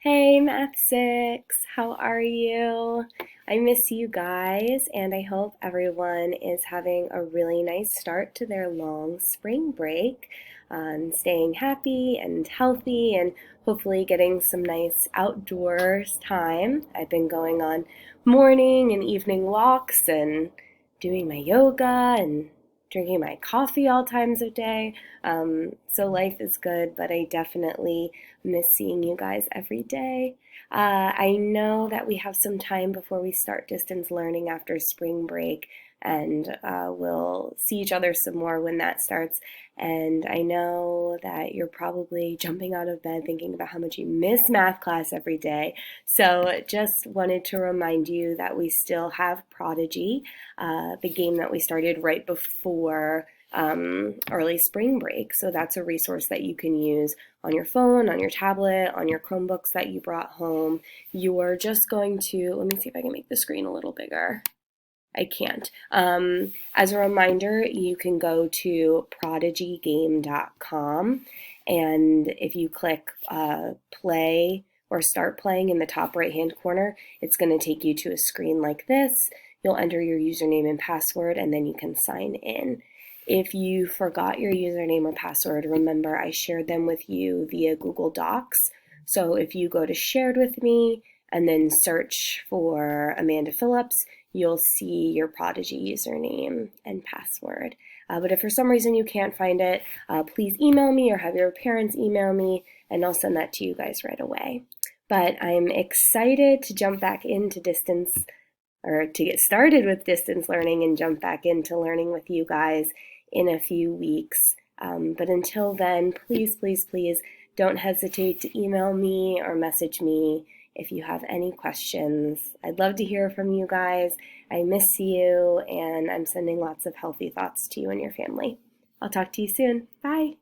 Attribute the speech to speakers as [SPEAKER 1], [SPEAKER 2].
[SPEAKER 1] Hey, Math 6, how are you? I miss you guys, and I hope everyone is having a really nice start to their long spring break, staying happy and healthy, and hopefully getting some nice outdoors time. I've been going on morning and evening walks and doing my yoga and drinking my coffee all times of day. So life is good, but I definitely miss seeing you guys every day. I know that we have some time before we start distance learning after spring break, and we'll see each other some more when that starts. And I know that you're probably jumping out of bed thinking about how much you miss math class every day. So just wanted to remind you that we still have Prodigy, the game that we started right before early spring break. So that's a resource that you can use on your phone, on your tablet, on your Chromebooks that you brought home. You're just going to, let me see if I can make the screen a little bigger. I can't. As a reminder, you can go to prodigygame.com, and if you click play or start playing in the top right hand corner, it's going to take you to a screen like this. You'll enter your username and password, and then you can sign in. If you forgot your username or password, remember I shared them with you via Google Docs. So if you go to shared with me and then search for Amanda Phillips, you'll see your Prodigy username and password. But if for some reason you can't find it, please email me or have your parents email me, and I'll send that to you guys right away. But I'm excited to jump back into distance, or to get started with distance learning and jump back into learning with you guys in a few weeks. But until then, please, please, please don't hesitate to email me or message me if you have any questions. I'd love to hear from you guys. I miss you, and I'm sending lots of healthy thoughts to you and your family. I'll talk to you soon. Bye.